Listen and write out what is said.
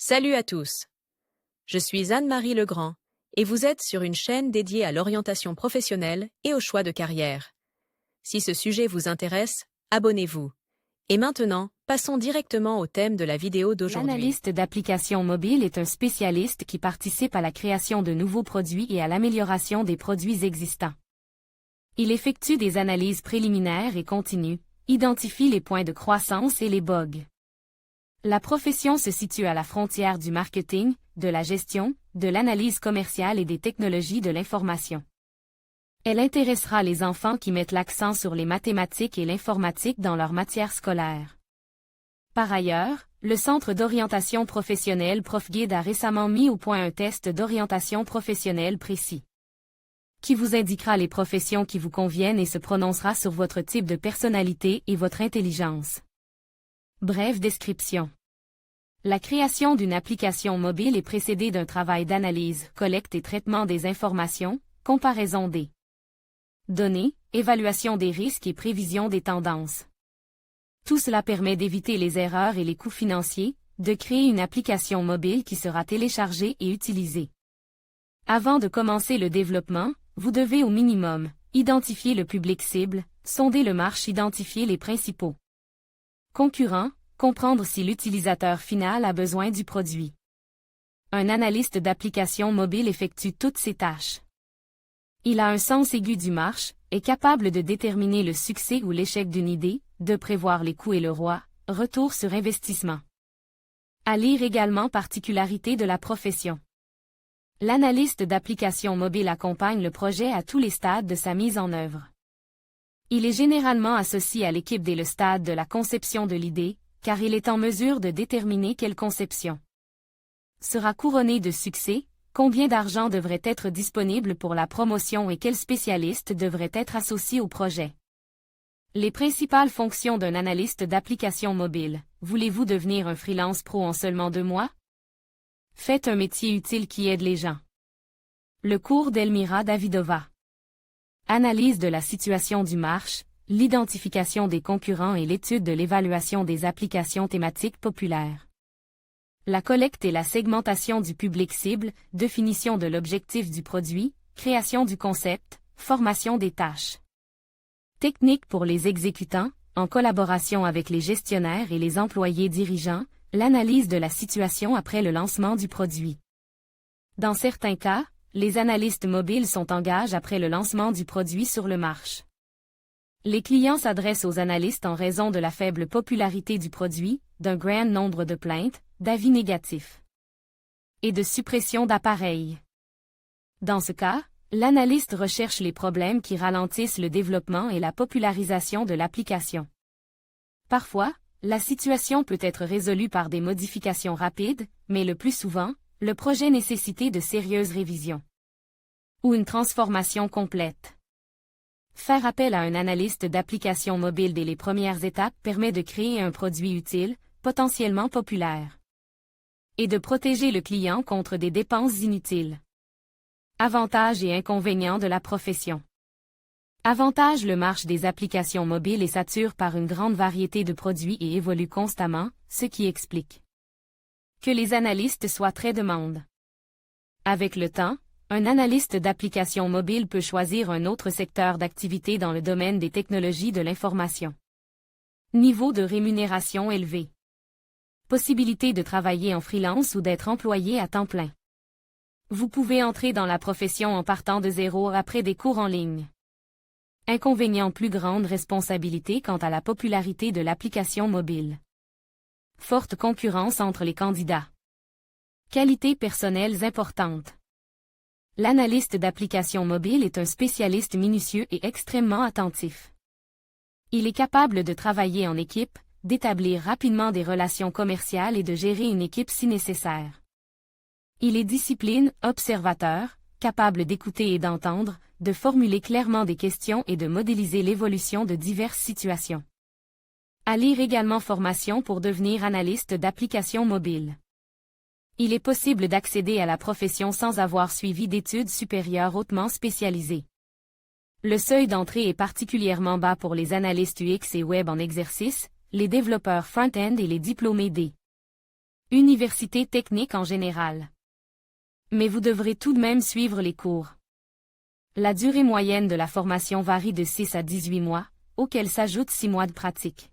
Salut à tous. Je suis Anne-Marie Legrand et vous êtes sur une chaîne dédiée à l'orientation professionnelle et au choix de carrière. Si ce sujet vous intéresse, abonnez-vous. Et maintenant, passons directement au thème de la vidéo d'aujourd'hui. L'analyste d'applications mobiles est un spécialiste qui participe à la création de nouveaux produits et à l'amélioration des produits existants. Il effectue des analyses préliminaires et continues, identifie les points de croissance et les bugs. La profession se situe à la frontière du marketing, de la gestion, de l'analyse commerciale et des technologies de l'information. Elle intéressera les enfants qui mettent l'accent sur les mathématiques et l'informatique dans leur matière scolaire. Par ailleurs, le Centre d'orientation professionnelle ProfGuide a récemment mis au point un test d'orientation professionnelle précis, qui vous indiquera les professions qui vous conviennent et se prononcera sur votre type de personnalité et votre intelligence. Brève description. La création d'une application mobile est précédée d'un travail d'analyse, collecte et traitement des informations, comparaison des données, évaluation des risques et prévision des tendances. Tout cela permet d'éviter les erreurs et les coûts financiers, de créer une application mobile qui sera téléchargée et utilisée. Avant de commencer le développement, vous devez au minimum identifier le public cible, sonder le marché, identifier les principaux concurrents, comprendre si l'utilisateur final a besoin du produit. Un analyste d'application mobile effectue toutes ces tâches. Il a un sens aigu du marché, est capable de déterminer le succès ou l'échec d'une idée, de prévoir les coûts et le ROI, retour sur investissement. À lire également particularité de la profession. L'analyste d'application mobile accompagne le projet à tous les stades de sa mise en œuvre. Il est généralement associé à l'équipe dès le stade de la conception de l'idée, car il est en mesure de déterminer quelle conception sera couronnée de succès, combien d'argent devrait être disponible pour la promotion et quels spécialistes devraient être associés au projet. Les principales fonctions d'un analyste d'application mobile. Voulez-vous devenir un freelance pro en seulement 2 mois? Faites un métier utile qui aide les gens. Le cours d'Elmira Davidova. Analyse de la situation du marché, l'identification des concurrents et l'étude de l'évaluation des applications thématiques populaires. La collecte et la segmentation du public cible, définition de l'objectif du produit, création du concept, formation des tâches. Technique pour les exécutants, en collaboration avec les gestionnaires et les employés dirigeants, l'analyse de la situation après le lancement du produit. Dans certains cas, les analystes mobiles sont engagés après le lancement du produit sur le marché. Les clients s'adressent aux analystes en raison de la faible popularité du produit, d'un grand nombre de plaintes, d'avis négatifs et de suppression d'appareils. Dans ce cas, l'analyste recherche les problèmes qui ralentissent le développement et la popularisation de l'application. Parfois, la situation peut être résolue par des modifications rapides, mais le plus souvent, le projet nécessite de sérieuses révisions ou une transformation complète. Faire appel à un analyste d'application mobile dès les premières étapes permet de créer un produit utile, potentiellement populaire, et de protéger le client contre des dépenses inutiles. Avantages et inconvénients de la profession. Avantage: le marché des applications mobiles est saturé par une grande variété de produits et évolue constamment, ce qui explique que les analystes soient très demandés. Avec le temps, un analyste d'application mobile peut choisir un autre secteur d'activité dans le domaine des technologies de l'information. Niveau de rémunération élevé. Possibilité de travailler en freelance ou d'être employé à temps plein. Vous pouvez entrer dans la profession en partant de zéro après des cours en ligne. Inconvénient: plus grande responsabilité quant à la popularité de l'application mobile. Forte concurrence entre les candidats. Qualités personnelles importantes. L'analyste d'application mobile est un spécialiste minutieux et extrêmement attentif. Il est capable de travailler en équipe, d'établir rapidement des relations commerciales et de gérer une équipe si nécessaire. Il est discipliné, observateur, capable d'écouter et d'entendre, de formuler clairement des questions et de modéliser l'évolution de diverses situations. À lire également formation pour devenir analyste d'application mobile. Il est possible d'accéder à la profession sans avoir suivi d'études supérieures hautement spécialisées. Le seuil d'entrée est particulièrement bas pour les analystes UX et web en exercice, les développeurs front-end et les diplômés D. Université technique en général. Mais vous devrez tout de même suivre les cours. La durée moyenne de la formation varie de 6 à 18 mois, auxquels s'ajoutent 6 mois de pratique.